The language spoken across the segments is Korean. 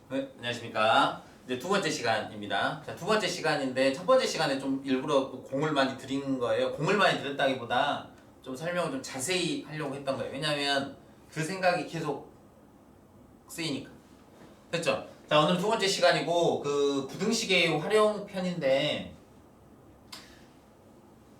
네, 안녕하십니까. 이제 두 번째 시간입니다. 자, 두 번째 시간인데 첫 번째 시간에 좀 일부러 공을 많이 들인 거예요. 공을 많이 들였다기보다 좀 설명을 좀 자세히 하려고 했던 거예요. 왜냐하면 그 생각이 계속 쓰이니까. 됐죠? 자, 오늘 두 번째 시간이고 그 부등식의 활용 편인데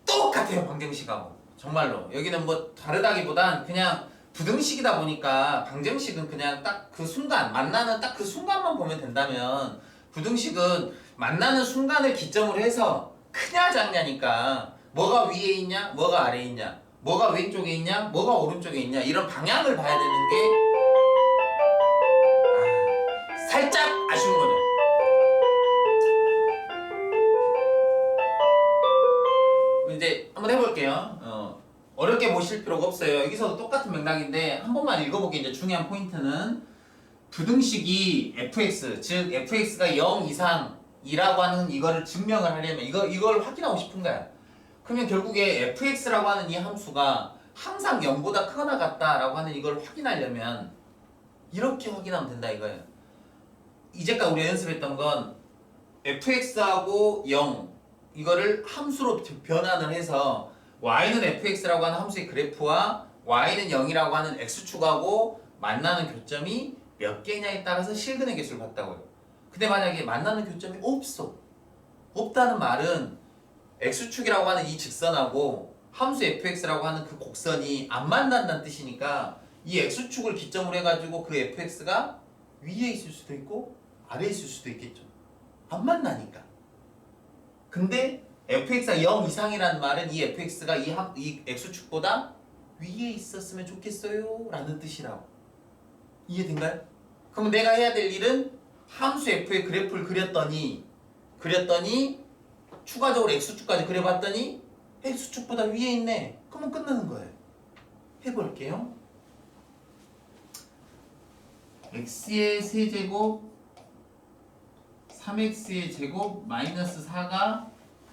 똑같아요, 방정식하고. 정말로. 여기는 뭐 다르다기보단 그냥 부등식이다 보니까 방정식은 그냥 딱 그 순간, 만나는 딱 그 순간만 보면 된다면 부등식은 만나는 순간을 기점으로 해서 크냐 작냐니까 뭐가 위에 있냐, 뭐가 아래에 있냐, 뭐가 왼쪽에 있냐, 뭐가 오른쪽에 있냐 이런 방향을 봐야 되는 게 살짝 아쉬운 거죠. 이제 한번 해볼게요. 어렵게 보실 필요가 없어요. 여기서도 똑같은 맥락인데 한 번만 읽어보기 이제 중요한 포인트는 부등식이 fx, 즉 fx가 0 이상이라고 하는 이거를 증명을 하려면 이걸 확인하고 싶은 거야. 그러면 결국에 fx라고 하는 이 함수가 항상 0보다 크거나 같다라고 하는 이걸 확인하려면 이렇게 확인하면 된다 이거예요. 이제까지 우리가 연습했던 건 fx하고 0 이거를 함수로 변환을 해서 y는 fx라고 하는 함수의 그래프와 y는 0이라고 하는 x축하고 만나는 교점이 몇 개냐에 따라서 실근의 개수를 봤다고요. 근데 만약에 만나는 교점이 없어. 없다는 말은 x축이라고 하는 이 직선하고 함수 fx라고 하는 그 곡선이 안 만난다는 뜻이니까 이 x축을 기점으로 해가지고 그 fx가 위에 있을 수도 있고 아래에 있을 수도 있겠죠. 안 만나니까. 근데 fx가 0 이상이라는 말은 이 fx가 이 x축보다 위에 있었으면 좋겠어요 라는 뜻이라고. 이해된가요? 그럼 내가 해야 될 일은 함수 f의 그래프를 그렸더니 추가적으로 x축까지 그려봤더니 x축보다 위에 있네. 그러면 끝나는 거예요. 해볼게요. x의 세제곱 3x의 제곱 마이너스 4가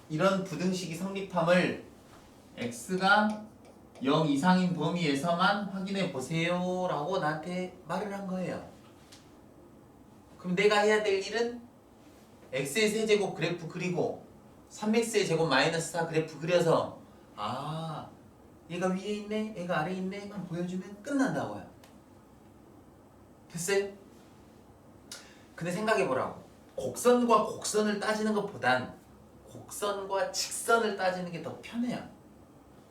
이런 부등식이 성립함을 x가 0 이상인 범위에서만 확인해 보세요 라고 나한테 말을 한 거예요. 그럼 내가 해야 될 일은 x의 세제곱 그래프 그리고 3x의 제곱 마이너스 4 그래프 그려서 얘가 위에 있네 얘가 아래에 있네만 보여주면 끝난다고요. 됐어요? 근데 생각해보라고. 곡선과 곡선을 따지는 것보단 곡선과 직선을 따지는 게 더 편해요.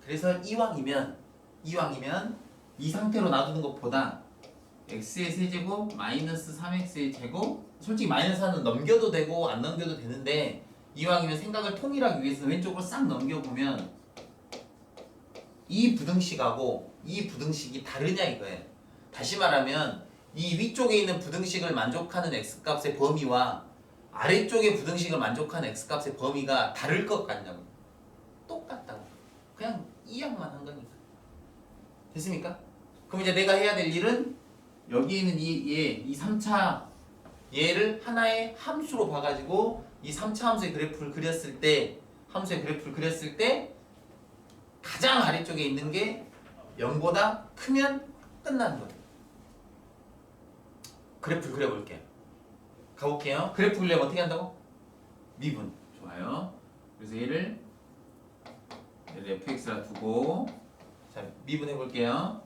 그래서 이왕이면 이 상태로 놔두는 것보다 x의 세제곱 마이너스 3x의 제곱, 솔직히 마이너스 4는 넘겨도 되고 안 넘겨도 되는데 이왕이면 생각을 통일하기 위해서 왼쪽으로 싹 넘겨보면 이 부등식하고 이 부등식이 다르냐 이거예요. 다시 말하면 이 위쪽에 있는 부등식을 만족하는 x값의 범위와 아래쪽의 부등식을 만족하는 x값의 범위가 다를 것 같냐고. 똑같다고. 그냥 이양만 한 거니까. 됐습니까? 그럼 이제 내가 해야 될 일은 여기 있는 이 3차 얘를 하나의 함수로 봐가지고 이 3차 함수의 그래프를 그렸을 때 가장 아래쪽에 있는 게 0보다 크면 끝나는 거예요. 그래프를 그려볼게요. 가볼게요. 그래프 그리려면 어떻게 한다고? 미분. 좋아요. 그래서 얘를 fx라 두고 자 미분해볼게요.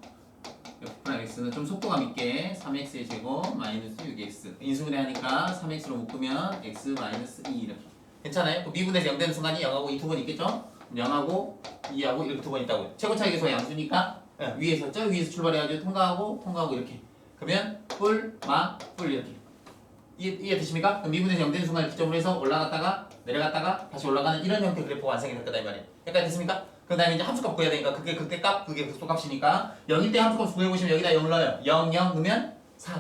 f랑 x는 좀 속도감 있게 3x의 제곱 마이너스 6x 인수분해 하니까 3x로 묶으면 x 마이너스 2 이렇게 괜찮아요? 그 미분해서 0 되는 순간이 0하고 2 두 번 있겠죠? 0하고 2하고 이렇게 두 번 있다고요. 최고차이계수가 양수니까 위에서 저 위에서 출발해가지고 통과하고 이렇게 그러면 뿔 이렇게 이해 되십니까? 그럼 미분에서 0 되는 순간을 기점으로 해서 올라갔다가 내려갔다가 다시 올라가는 이런 형태의 그래프가 완성이 될 거다 이 말이에요. 여기까지 됐습니까? 그 다음에 이제 함수값 구해야 되니까 그게 극대값, 그게 극소값이니까 0일 때 함수값 구해보시면 여기다 0 넣어요. 0 넣으면 4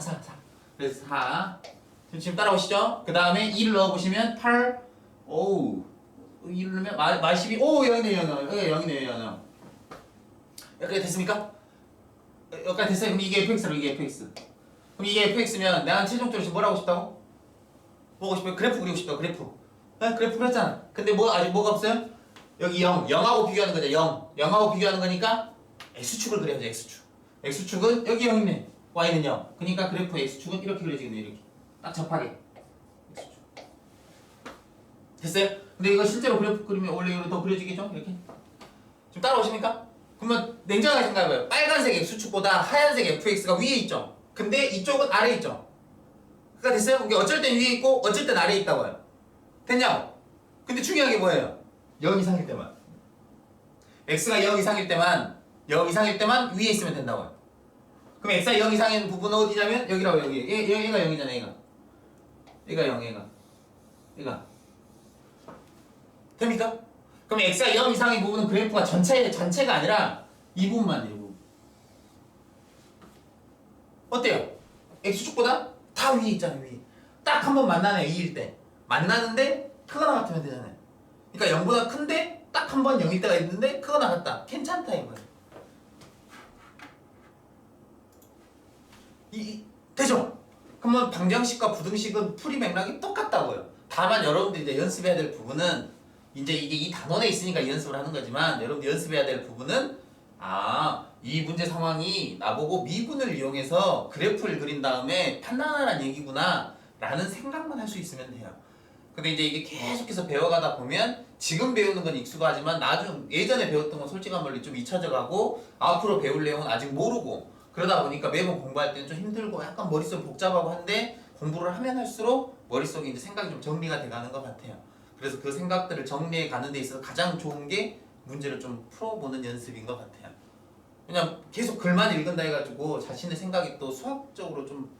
그래서 4 지금 따라오시죠? 그 다음에 2를 넣어보시면 8 오우 2를 넣으면 말 12 오 0이네요 0이네요 여기까지 됐습니까? 여기까지 됐어요? 그럼 이게 fx로 이게 fx 그럼 이게 fx면 나는 최종적으로 지금 뭘 하고 싶다고? 뭐 하고 싶어요? 그래프 그리고 싶다고 그래프 그래프 그렸잖아. 근데 아직 뭐가 없어요? 여기 0하고 비교하는 거죠. 0하고 비교하는 거니까 x축을 그려야죠. x축은 여기 0이네. y는 0. 그러니까 그래프 x축은 이렇게 그려지겠네. 이렇게 딱 접하게. 됐어요? 근데 이거 실제로 그래프 그리면 원래 이거 더 그려지겠죠? 이렇게. 지금 따라오십니까? 그러면 냉정하게 생각해봐요. 빨간색 x축보다 하얀색 fx가 위에 있죠? 근데 이쪽은 아래에 있죠? 그러니까 됐어요? 이게 어쩔 땐 위에 있고 어쩔 땐 아래에 있다고요. 됐냐고? 근데 중요한 게 뭐예요? 0 이상일 때만. x가 0 이상일 때만 0 이상일 때만 위에 있으면 된다고요. 그럼 x가 0 이상인 부분은 어디냐면 여기라고 여기. 얘가 0이잖아 얘가. 얘가 0 얘가. 됩니까? 그럼 x가 0 이상인 부분은 그래프가 전체가 아니라 이 부분만 돼요. 어때요? x축보다 다 위에 있잖아요. 위에. 딱 한 번 만나네요. 2일 때. 만나는데 크거나 같으면 되잖아요. 그러니까 0보다 큰데 딱 한 번 0일 때가 있는데 크거나 같다. 괜찮다 이거예요. 되죠? 그러면 방정식과 부등식은 풀이 맥락이 똑같다고요. 다만 여러분들이 이제 연습해야 될 부분은 이제 이게 이 단원에 있으니까 이 연습을 하는 거지만 여러분들 연습해야 될 부분은 이 문제 상황이 나보고 미분을 이용해서 그래프를 그린 다음에 판단하라는 얘기구나 라는 생각만 할 수 있으면 돼요. 근데 이제 이게 계속해서 배워가다 보면 지금 배우는 건 익숙하지만 예전에 배웠던 건 솔직한 말로 좀 잊혀져 가고 앞으로 배울 내용은 아직 모르고 그러다 보니까 매번 공부할 때는 좀 힘들고 약간 머릿속 복잡하고 한데 공부를 하면 할수록 머릿속에 이제 생각이 좀 정리가 돼가는 것 같아요. 그래서 그 생각들을 정리해 가는 데 있어서 가장 좋은 게 문제를 좀 풀어보는 연습인 것 같아요. 그냥 계속 글만 읽은다 해가지고 자신의 생각이 또 수학적으로 좀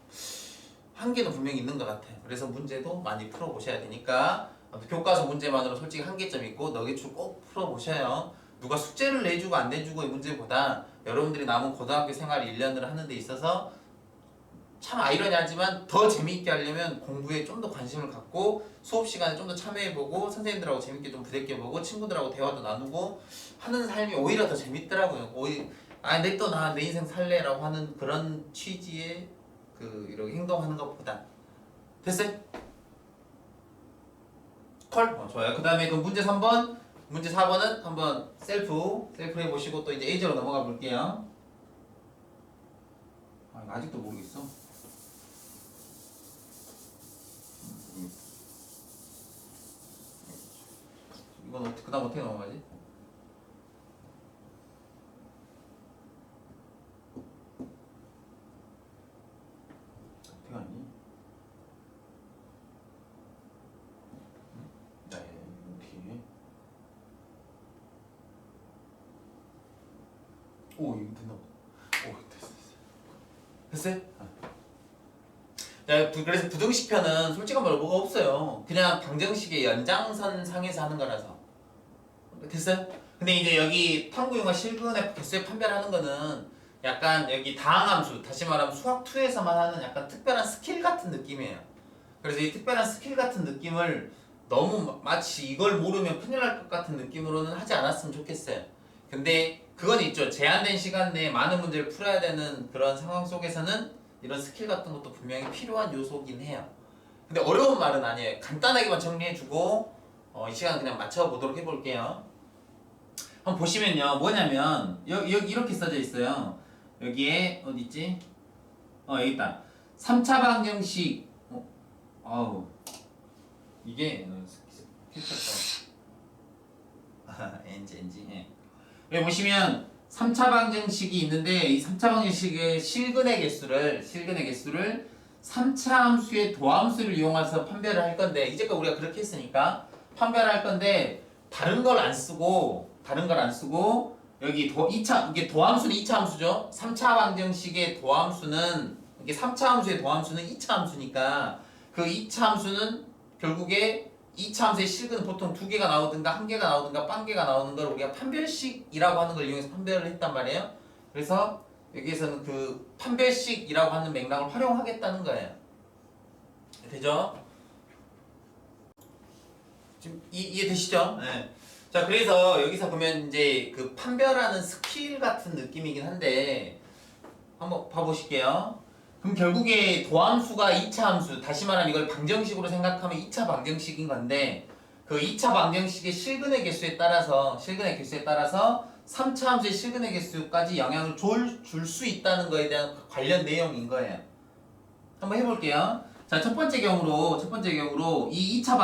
한계는 분명히 있는 것 같아요. 그래서 문제도 많이 풀어보셔야 되니까 교과서 문제만으로 솔직히 한계점 있고 너겟줄 꼭 풀어보셔요. 누가 숙제를 내주고 안 내주고의 문제보다 여러분들이 남은 고등학교 생활 1년을 하는 데 있어서 참 아이러니하지만 더 재미있게 하려면 공부에 좀 더 관심을 갖고 수업 시간에 좀 더 참여해보고 선생님들하고 재밌게 좀 부대껴보고 친구들하고 대화도 나누고 하는 삶이 오히려 더 재밌더라고요. 내 인생 살래라고 하는 그런 취지의 이렇게 행동하는 것보다. 됐어요? 콜? 좋아요. 그 다음에 그 문제 3번, 문제 4번은 한번 셀프 해보시고 또 이제 A제로 넘어가 볼게요. 아직도 모르겠어. 이건 그 다음 어떻게 넘어가지? 어떻게 하니? 네, 어떻게? 오, 이거 됐나 보다. 오, 됐어. 됐어요? 그래서 부등식 편은 솔직한 말로 뭐가 없어요. 그냥 방정식의 연장선 상에서 하는 거라서. 됐어요? 근데 이제 여기 탐구용과 실근의 개수의 판별하는 거는 약간 여기 다항함수, 다시 말하면 수학 2에서만 하는 약간 특별한 스킬 같은 느낌이에요. 그래서 이 특별한 스킬 같은 느낌을 너무 마치 이걸 모르면 큰일 날 것 같은 느낌으로는 하지 않았으면 좋겠어요. 근데 그건 있죠. 제한된 시간 내에 많은 문제를 풀어야 되는 그런 상황 속에서는 이런 스킬 같은 것도 분명히 필요한 요소긴 해요. 근데 어려운 말은 아니에요. 간단하게만 정리해주고 이 시간 그냥 맞춰보도록 해볼게요. 한번 보시면요. 뭐냐면 여기 이렇게 써져 있어요. 여기에 어디 있지? 여기 있다. 3차 방정식 이게 NG 예. 여기 보시면 3차 방정식이 있는데 이 3차 방정식의 실근의 개수를 3차 함수의 도함수를 이용해서 판별을 할 건데 이제까지 우리가 그렇게 했으니까 판별을 할 건데 다른 걸 안 쓰고 여기 이게 도함수는 2차 함수죠. 3차 방정식의 도함수는 이게 3차 함수의 도함수는 2차 함수니까 그 2차 함수는 결국에 2차 함수의 실근은 보통 2개가 나오든가 1개가 나오든가 0개가 나오는 걸 우리가 판별식이라고 하는 걸 이용해서 판별을 했단 말이에요. 그래서 여기에서는 그 판별식이라고 하는 맥락을 활용하겠다는 거예요. 되죠? 지금 이해되시죠? 네. 자, 그래서 여기서 보면 이제 그 판별하는 스킬 같은 느낌이긴 한데 한번 봐보실게요. 그럼 결국에 도함수가 2차 함수, 다시 말하면 이걸 방정식으로 생각하면 2차 방정식인 건데 그 2차 방정식의 실근의 개수에 따라서 3차 함수의 실근의 개수까지 영향을 줄 수 있다는 거에 대한 관련 내용인 거예요. 한번 해볼게요. 자, 첫 번째 경우로 이 2차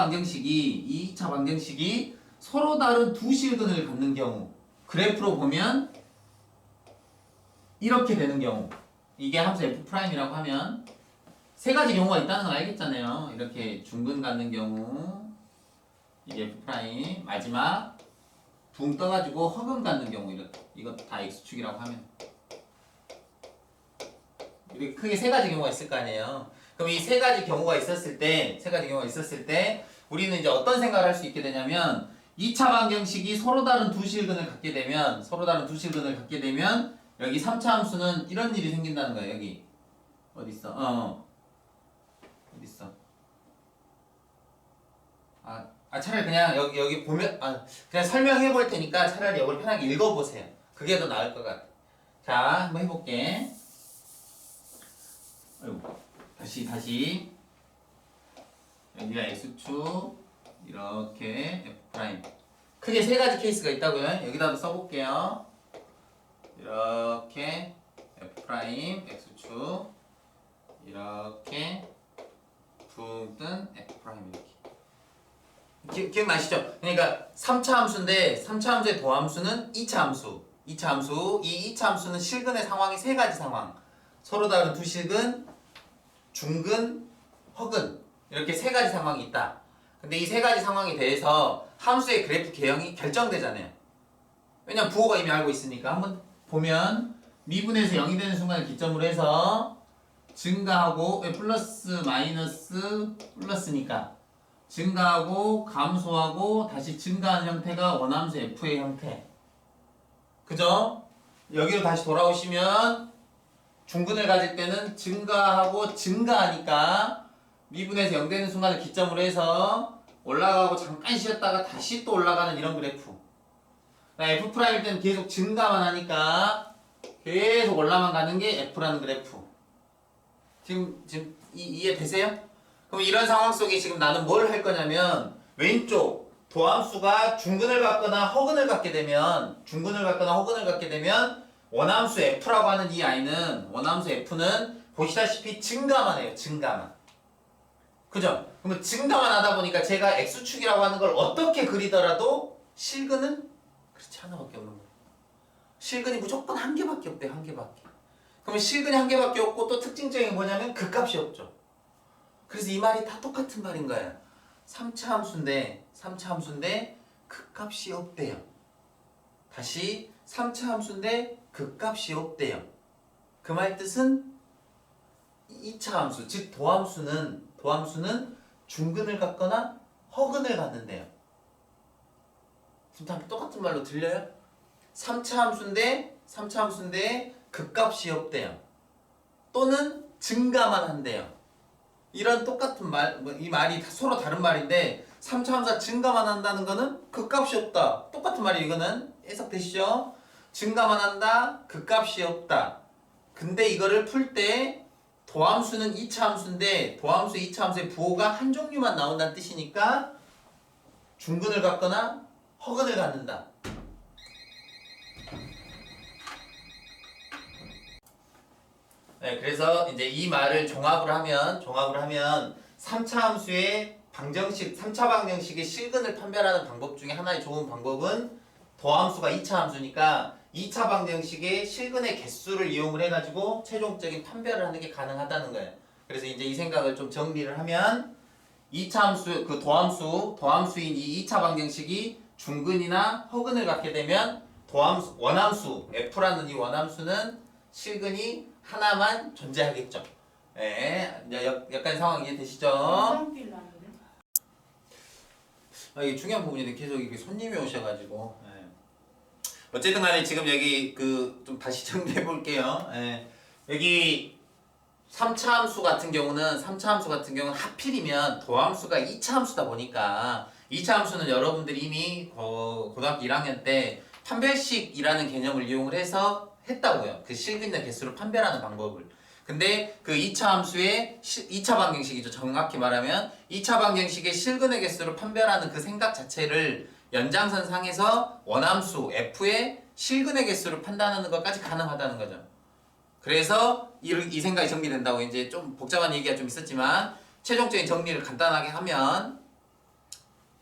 방정식이 서로 다른 두 실근을 갖는 경우 그래프로 보면 이렇게 되는 경우 이게 함수 F'이라고 하면 세 가지 경우가 있다는 걸 알겠잖아요. 이렇게 중근 갖는 경우 이게 F' 마지막 붕 떠가지고 허근 갖는 경우 이렇게 이거 다 X축이라고 하면 이렇게 크게 세 가지 경우가 있을 거 아니에요. 그럼 이 세 가지 경우가 있었을 때 우리는 이제 어떤 생각을 할 수 있게 되냐면 2차 방정식이 서로 다른 두 실근을 갖게 되면 여기 3차 함수는 이런 일이 생긴다는 거예요. 여기 어디 있어? 어디 있어? 차라리 그냥 여기 보면 그냥 설명해 볼 테니까 차라리 이걸 편하게 읽어 보세요. 그게 더 나을 것 같아. 자, 한번 해볼게. 아이고, 다시 여기가 X축 이렇게 F' 크게 세 가지 케이스가 있다고요. 여기다도 써볼게요. 이렇게 F' X축 이렇게 붕 뜬 F' 이렇게 기억나시죠? 그러니까 3차 함수인데 3차 함수의 도함수는 2차 함수 이 2차 함수는 실근의 상황이 세 가지 상황 서로 다른 두 실근 중근, 허근 이렇게 세 가지 상황이 있다. 근데 이 세 가지 상황에 대해서 함수의 그래프 개형이 결정되잖아요. 왜냐면 부호가 이미 알고 있으니까. 한번 보면 미분에서 0이 되는 순간을 기점으로 해서 증가하고 플러스 마이너스 플러스니까 증가하고 감소하고 다시 증가하는 형태가 원함수 F의 형태. 그죠? 여기로 다시 돌아오시면 중근을 가질 때는 증가하고 증가하니까 미분에서 0 되는 순간을 기점으로 해서 올라가고 잠깐 쉬었다가 다시 또 올라가는 이런 그래프. F'일 때는 계속 증가만 하니까 계속 올라만 가는 게 F라는 그래프. 지금 이해되세요? 그럼 이런 상황 속에 지금 나는 뭘 할 거냐면 왼쪽 도함수가 중근을 갖거나 허근을 갖게 되면 원함수 F라고 하는 이 아이는 원함수 F는 보시다시피 증가만 해요. 증가만. 그죠? 그러면 증가만 하다 보니까 제가 X축이라고 하는 걸 어떻게 그리더라도 실근은 그렇지 하나밖에 없는 거예요. 실근이 무조건 한 개밖에 없대요. 한 개밖에. 그러면 실근이 한 개밖에 없고 또 특징적인 게 뭐냐면 극값이 없죠. 그래서 이 말이 다 똑같은 말인 거예요. 3차 함수인데 극값이 없대요. 다시 3차 함수인데 극값이 없대요. 그 말 뜻은 2차 함수, 즉 도함수는 중근을 갖거나 허근을 갖는데요. 지금 다 똑같은 말로 들려요? 3차 함수인데 극값이 없대요. 또는 증가만 한대요. 이런 똑같은 말, 이 말이 서로 다른 말인데 3차 함수가 증가만 한다는 거는 극값이 없다. 똑같은 말이에요. 이거는 해석되시죠? 증가만 한다, 극값이 없다. 근데 이거를 풀 때 도함수는 2차 함수인데 도함수 2차 함수의 부호가 한 종류만 나온다는 뜻이니까 중근을 갖거나 허근을 갖는다. 네, 그래서 이제 이 말을 종합을 하면 3차 함수의 3차 방정식의 실근을 판별하는 방법 중에 하나의 좋은 방법은 도함수가 2차 함수니까 2차 방정식의 실근의 개수를 이용을 해가지고 최종적인 판별을 하는 게 가능하다는 거예요. 그래서 이제 이 생각을 좀 정리를 하면 2차 함수, 그 도함수인 이 2차 방정식이 중근이나 허근을 갖게 되면 원함수, F라는 이 원함수는 실근이 하나만 존재하겠죠. 예, 이제 약간 상황 이해되시죠? 이게 중요한 부분인데 계속 이렇게 손님이 오셔가지고. 예. 어쨌든 간에 지금 여기 좀 다시 정리해 볼게요. 예. 여기 3차 함수 같은 경우는 하필이면 도함수가 2차 함수다 보니까 2차 함수는 여러분들이 이미 고등학교 1학년 때 판별식이라는 개념을 이용을 해서 했다고요. 그 실근의 개수를 판별하는 방법을. 근데 그 2차 함수의 2차 방정식이죠. 정확히 말하면 2차 방정식의 실근의 개수를 판별하는 그 생각 자체를 연장선 상에서 원함수 F의 실근의 개수를 판단하는 것까지 가능하다는 거죠. 그래서 이 생각이 정리된다고. 이제 좀 복잡한 얘기가 좀 있었지만 최종적인 정리를 간단하게 하면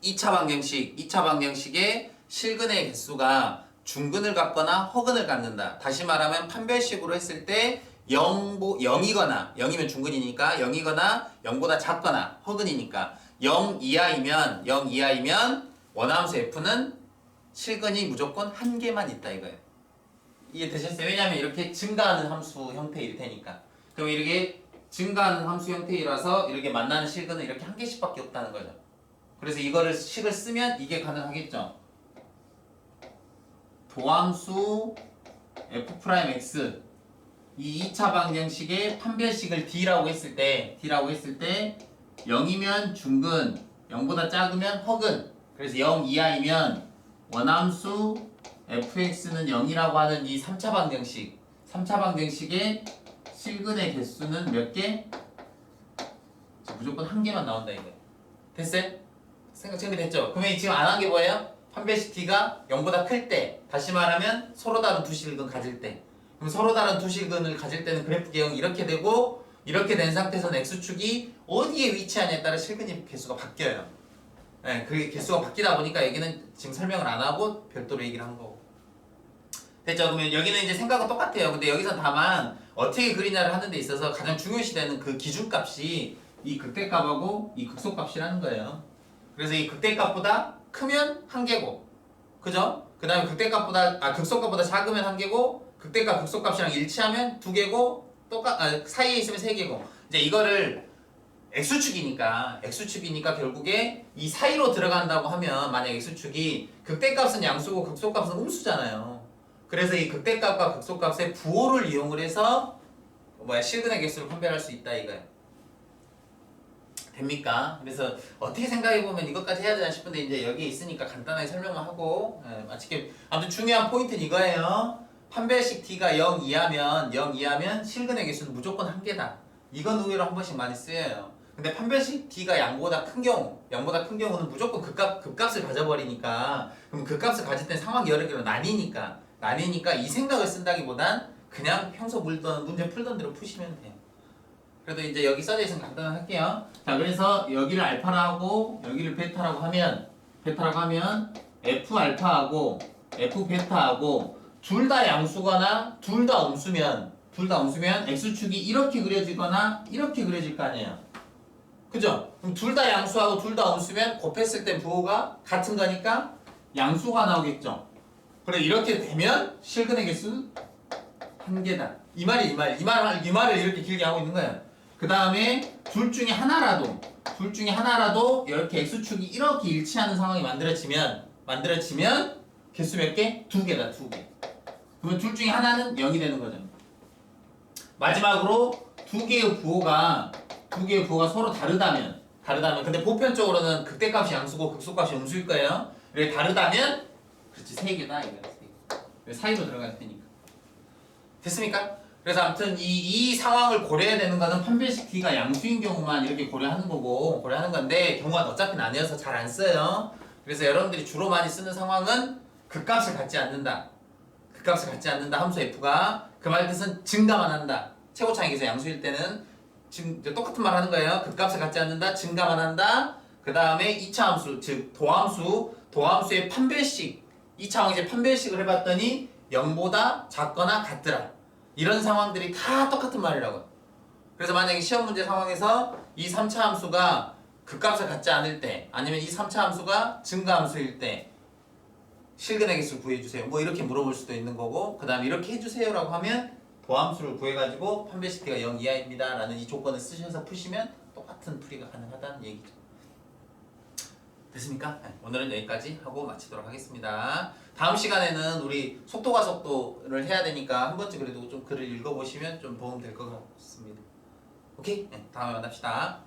2차 방정식의 실근의 개수가 중근을 갖거나 허근을 갖는다. 다시 말하면 판별식으로 했을 때 0이거나 0이면 중근이니까 0이거나 0보다 작거나 허근이니까 0 이하이면 원함수 f는 실근이 무조건 한 개만 있다 이거예요. 이해되셨어요? 왜냐면 이렇게 증가하는 함수 형태일 테니까. 그럼 이렇게 증가하는 함수 형태이라서 이렇게 만나는 실근은 이렇게 한 개씩밖에 없다는 거죠. 그래서 이거를 식을 쓰면 이게 가능하겠죠. 도함수 f'x 이 2차 방정식의 판별식을 D라고 했을 때 0이면 중근, 0보다 작으면 허근. 그래서 0 이하이면 원함수 fx는 0이라고 하는 이 3차 방정식의 실근의 개수는 몇 개? 무조건 한 개만 나온다 이거예요. 됐어요? 생각 정리됐죠? 그러면 지금 안 한 게 뭐예요? 판별식 D가 0보다 클 때, 다시 말하면 서로 다른 두 실근 가질 때. 그럼 서로 다른 두 실근을 가질 때는 그래프 개형이 이렇게 되고, 이렇게 된 상태에서는 X축이 어디에 위치하냐에 따라 실근의 개수가 바뀌어요. 네, 그 개수가 바뀌다 보니까 여기는 지금 설명을 안 하고 별도로 얘기를 한 거고. 됐죠? 그러면 여기는 이제 생각은 똑같아요. 근데 여기서 다만 어떻게 그리냐를 하는 데 있어서 가장 중요시되는 그 기준값이 이 극대값하고 이 극소값이라는 거예요. 그래서 이 극대값보다 크면 한 개고, 그죠? 그 다음에 극소값보다 작으면 한 개고, 극대값 극소값이랑 일치하면 두 개고, 사이에 있으면 세 개고. 이제 이거를 X축이니까 결국에 이 사이로 들어간다고 하면, 만약 X축이 극대값은 양수고 극소값은 음수잖아요. 그래서 이 극대값과 극소값의 부호를 이용을 해서 실근의 개수를 판별할 수 있다 이거예요. 됩니까? 그래서 어떻게 생각해보면 이것까지 해야 되나 싶은데 이제 여기 있으니까 간단하게 설명을 하고 마치게. 아무튼 중요한 포인트는 이거예요. 판별식 D가 0 이하면 실근의 개수는 무조건 한 개다. 이건 의외로 한 번씩 많이 쓰여요. 근데 판별식 D가 0보다 큰 경우는 무조건 극값을 가져버리니까, 그럼 극값을 가질 땐 상황이 여러 개로 나뉘니까 이 생각을 쓴다기보단 그냥 평소 문제 풀던 대로 푸시면 돼요. 그래도 이제 여기 써져 있으면 간단하게 할게요. 자, 그래서 여기를 알파라고 하고 여기를 베타라고 하면 F알파하고 F베타하고 둘 다 양수거나 둘 다 음수면 X축이 이렇게 그려지거나 이렇게 그려질 거 아니에요. 그죠? 그럼 둘 다 양수하고 둘 다 음수면 곱했을 때 부호가 같은 거니까 양수가 나오겠죠. 그래, 이렇게 되면 실근의 개수 한 개다. 이 말을 이렇게 길게 하고 있는 거예요. 그 다음에 둘 중에 하나라도 이렇게 X축이 이렇게 일치하는 상황이 만들어지면 개수 몇 개? 두 개다, 두 개. 그러면 둘 중에 하나는 0이 되는 거죠. 마지막으로 두 개의 부호가 서로 다르다면 근데 보편적으로는 극대값이 양수고 극소값이 음수일 거예요. 그래, 다르다면 그렇지, 세 개다 이거야. 사이로 들어갈 테니까. 됐습니까? 그래서 아무튼 이 상황을 고려해야 되는 거는 판별식 D가 양수인 경우만 이렇게 고려하는 건데, 경우가 어차피 나뉘어서 잘 안 써요. 그래서 여러분들이 주로 많이 쓰는 상황은 극값을 갖지 않는다 함수 F가. 그 말 뜻은 증가만 한다. 최고차항에서 양수일 때는 지금 똑같은 말 하는 거예요. 극값을 갖지 않는다, 증가만 한다. 그 다음에 2차 함수, 즉 도함수의 판별식, 2차항 이제 판별식을 해봤더니 0보다 작거나 같더라. 이런 상황들이 다 똑같은 말이라고요. 그래서 만약에 시험 문제 상황에서 이 3차 함수가 극값을 갖지 않을 때, 아니면 이 3차 함수가 증가함수일 때 실근의 개수를 구해주세요, 이렇게 물어볼 수도 있는 거고, 그 다음에 이렇게 해주세요라고 하면 도함수를 구해가지고 판별식 D가 0 이하입니다 라는 이 조건을 쓰셔서 푸시면 똑같은 풀이가 가능하다는 얘기죠. 됐습니까? 네, 오늘은 여기까지 하고 마치도록 하겠습니다. 다음 시간에는 우리 속도가 속도를 해야 되니까 한 번쯤 그래도 좀 글을 읽어보시면 좀 도움 될 것 같습니다. 오케이? 네, 다음에 만납시다.